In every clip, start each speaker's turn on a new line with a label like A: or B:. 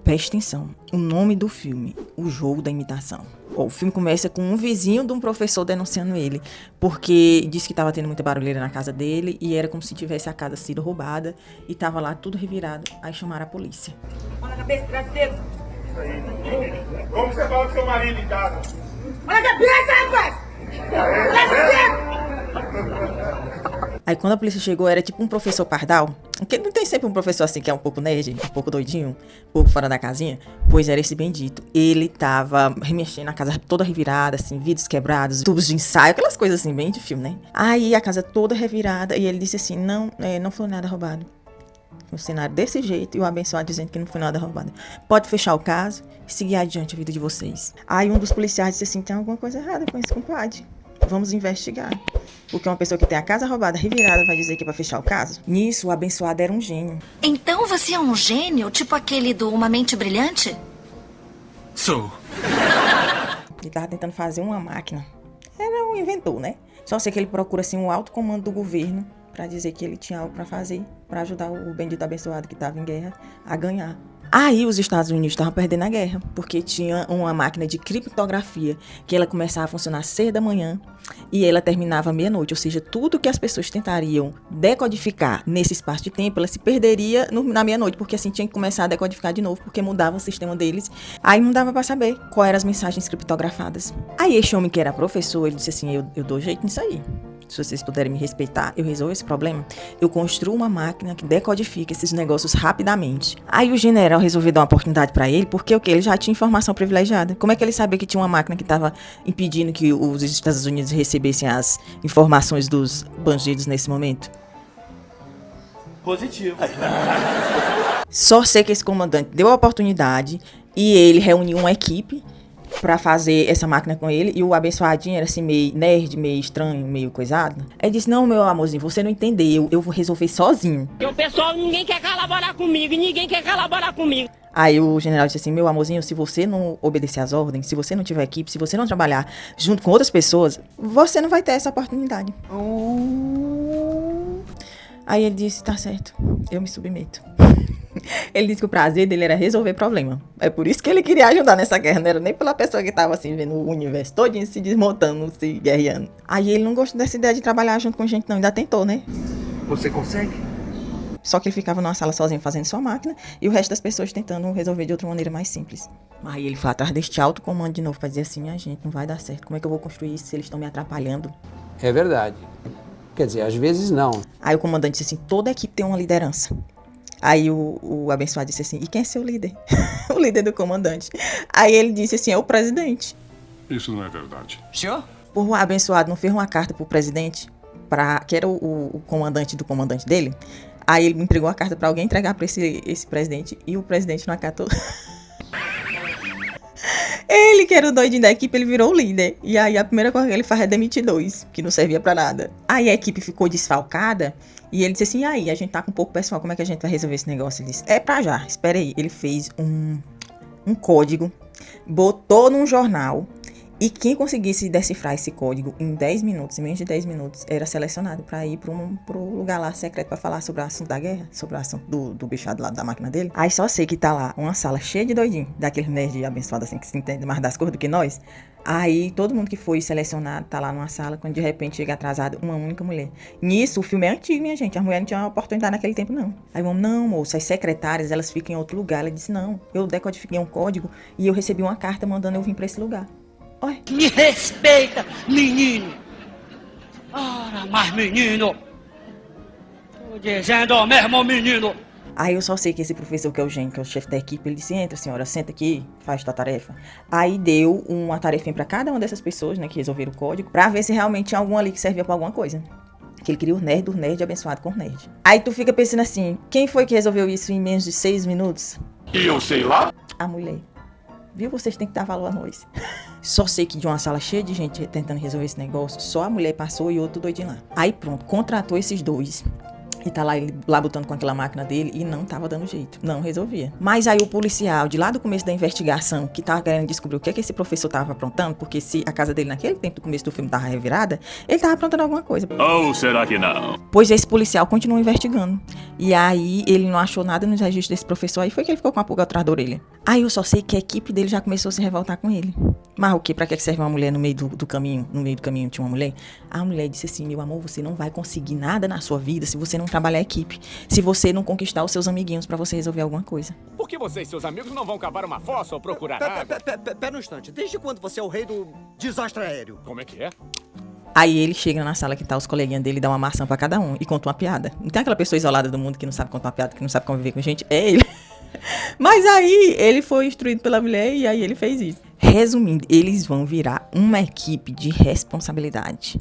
A: Preste atenção, o nome do filme, O Jogo da Imitação. O filme começa com um vizinho de um professor denunciando ele, porque disse que estava tendo muita barulheira na casa dele e era como se tivesse a casa sido roubada e estava lá tudo revirado. Aí chamaram a polícia.
B: Olha a cabeça, traz o dedo.
C: Como você fala com seu marido em casa?
B: Olha a cabeça, rapaz! Traz o dedo!
A: Aí quando a polícia chegou, era tipo um professor pardal. Porque não tem sempre um professor assim que é um pouco nerd, um pouco doidinho, um pouco fora da casinha? Pois era esse bendito. Ele tava remexendo a casa toda revirada, assim, vidros quebrados, tubos de ensaio, aquelas coisas assim, bem de filme, né? Aí a casa toda revirada e ele disse assim, não foi nada roubado. Um cenário desse jeito e o abençoado dizendo que não foi nada roubado. Pode fechar o caso e seguir adiante a vida de vocês. Aí um dos policiais disse assim, tem alguma coisa errada com esse compadre. Vamos investigar. Porque uma pessoa que tem a casa roubada, revirada, vai dizer que é pra fechar o caso? Nisso, o abençoado era um gênio.
D: Então você é um gênio, tipo aquele do Uma Mente Brilhante?
E: Sou.
A: Ele tava tentando fazer uma máquina. Era um inventor, né? Só sei que ele procura, assim, um alto comando do governo pra dizer que ele tinha algo pra fazer, pra ajudar o bendito abençoado que tava em guerra a ganhar. Aí os Estados Unidos estavam perdendo a guerra, porque tinha uma máquina de criptografia que ela começava a funcionar às 6 da manhã e ela terminava à meia-noite, ou seja, tudo que as pessoas tentariam decodificar nesse espaço de tempo, ela se perderia na meia-noite, porque assim tinha que começar a decodificar de novo, porque mudava o sistema deles. Aí não dava pra saber quais eram as mensagens criptografadas. Aí esse homem que era professor, ele disse assim, eu dou jeito nisso aí. Se vocês puderem me respeitar, eu resolvo esse problema. Eu construo uma máquina que decodifica esses negócios rapidamente. Aí o general resolveu dar uma oportunidade pra ele, porque o quê? Ele já tinha informação privilegiada. Como é que ele sabia que tinha uma máquina que estava impedindo que os Estados Unidos recebessem as informações dos bandidos nesse momento?
C: Positivo.
A: Só sei que esse comandante deu a oportunidade e ele reuniu uma equipe pra fazer essa máquina com ele, e o abençoadinho era assim meio nerd, meio estranho, meio coisado. Ele disse, não, meu amorzinho, você não entendeu, eu vou resolver sozinho.
B: E o pessoal, ninguém quer colaborar comigo.
A: Aí o general disse assim, meu amorzinho, se você não obedecer às ordens, se você não tiver equipe, se você não trabalhar junto com outras pessoas, você não vai ter essa oportunidade. Aí ele disse, tá certo, eu me submeto. Ele disse que o prazer dele era resolver problema. É por isso que ele queria ajudar nessa guerra. Não era nem pela pessoa que tava assim, vendo o universo todinho se desmontando, se guerreando. Aí ele não gostou dessa ideia de trabalhar junto com gente, não. Ainda tentou, né?
C: Você consegue?
A: Só que ele ficava numa sala sozinho fazendo sua máquina e o resto das pessoas tentando resolver de outra maneira mais simples. Aí ele foi atrás deste alto comando de novo pra dizer assim, minha gente, não vai dar certo. Como é que eu vou construir isso se eles estão me atrapalhando?
F: É verdade. Quer dizer, às vezes não.
A: Aí o comandante disse assim, toda equipe tem uma liderança. Aí o abençoado disse assim, e quem é seu líder? O líder do comandante. Aí ele disse assim, é o presidente.
E: Isso não é verdade.
F: Senhor?
A: O abençoado não fez uma carta pro presidente, que era o comandante do comandante dele. Aí ele entregou a carta pra alguém entregar pra esse presidente, e o presidente não acatou. Ele, que era o doidinho da equipe, ele virou o líder. E aí a primeira coisa que ele faz é demitir 2, que não servia pra nada. Aí a equipe ficou desfalcada e ele disse assim, e aí, a gente tá com pouco pessoal, como é que a gente vai resolver esse negócio? Ele disse, é pra já, espera aí. Ele fez um código, botou num jornal e quem conseguisse decifrar esse código em 10 minutos, em menos de 10 minutos, era selecionado pra ir pro lugar lá secreto pra falar sobre o assunto da guerra, sobre o assunto do bichado lá da máquina dele. Aí só sei que tá lá uma sala cheia de doidinho, daquele nerd abençoado assim, que se entende mais das coisas do que nós. Aí todo mundo que foi selecionado tá lá numa sala, quando de repente chega atrasado uma única mulher. Nisso, o filme é antigo, minha gente, a mulher não tinha oportunidade naquele tempo, não. Aí vamos, não, moço, as secretárias, elas ficam em outro lugar. Ela disse, não, eu decodifiquei um código e eu recebi uma carta mandando eu vir pra esse lugar. Olha.
B: Me respeita, menino. Ora, mas menino. Tô dizendo mesmo, menino.
A: Aí eu só sei que esse professor, que é o Gênio, que é o chefe da equipe, ele disse, entra senhora, senta aqui, faz tua tarefa. Aí deu uma tarefinha pra cada uma dessas pessoas, né, que resolveram o código, pra ver se realmente tinha algum ali que servia pra alguma coisa. Que ele queria o nerd abençoado com nerd. Aí tu fica pensando assim, quem foi que resolveu isso em menos de 6 minutos?
E: E eu sei lá?
A: A mulher. Viu? Vocês têm que dar valor a nós. Só sei que de uma sala cheia de gente tentando resolver esse negócio, só a mulher passou e outro doidinho lá. Aí pronto, contratou esses 2. E tá lá ele lá botando com aquela máquina dele e não tava dando jeito. Não resolvia. Mas aí o policial, de lá do começo da investigação, que tava querendo descobrir o que é que esse professor tava aprontando, porque se a casa dele naquele tempo do começo do filme tava revirada, ele tava aprontando alguma coisa.
E: Ou será que não?
A: Pois esse policial continuou investigando. E aí ele não achou nada nos registros desse professor, aí foi que ele ficou com a pulga atrás da orelha. Aí eu só sei que a equipe dele já começou a se revoltar com ele. Mas o quê? Pra que serve uma mulher no meio do caminho? No meio do caminho tinha uma mulher. A mulher disse assim, meu amor, você não vai conseguir nada na sua vida se você não trabalhar a equipe. Se você não conquistar os seus amiguinhos pra você resolver alguma coisa.
G: Por que você e seus amigos não vão cavar uma fossa ou procurar água?
H: Pera um instante. Desde quando você é o rei do desastre aéreo?
G: Como é que é?
A: Aí ele chega na sala que tá os coleguinhas dele, dá uma maçã pra cada um e conta uma piada. Não tem aquela pessoa isolada do mundo que não sabe contar uma piada, que não sabe conviver com gente? É ele. Mas aí ele foi instruído pela mulher e aí ele fez isso. Resumindo, eles vão virar uma equipe de responsabilidade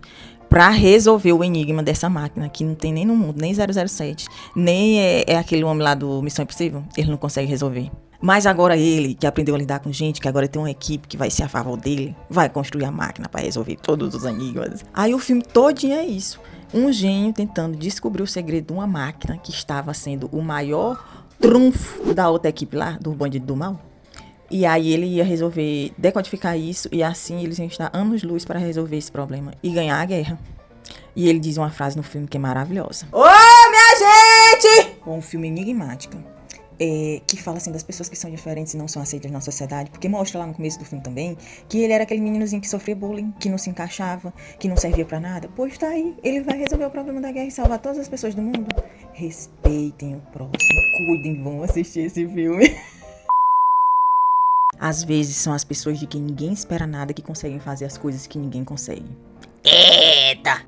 A: pra resolver o enigma dessa máquina, que não tem nem no mundo, nem 007, nem é aquele homem lá do Missão Impossível. Ele não consegue resolver. Mas agora ele, que aprendeu a lidar com gente, que agora tem uma equipe que vai ser a favor dele, vai construir a máquina pra resolver todos os enigmas. Aí o filme todinho é isso. Um gênio tentando descobrir o segredo de uma máquina que estava sendo o maior trunfo da outra equipe lá, do Bandido do Mal. E aí ele ia resolver decodificar isso e assim eles iam estar anos-luz para resolver esse problema e ganhar a guerra. E ele diz uma frase no filme que é maravilhosa. Ô, minha gente! É um filme enigmático. Que fala assim das pessoas que são diferentes e não são aceitas na sociedade, porque mostra lá no começo do filme também que ele era aquele meninozinho que sofria bullying, que não se encaixava, que não servia pra nada. Pois tá aí, ele vai resolver o problema da guerra e salvar todas as pessoas do mundo. Respeitem o próximo, cuidem, vão assistir esse filme. Às vezes são as pessoas de quem ninguém espera nada que conseguem fazer as coisas que ninguém consegue. Eita!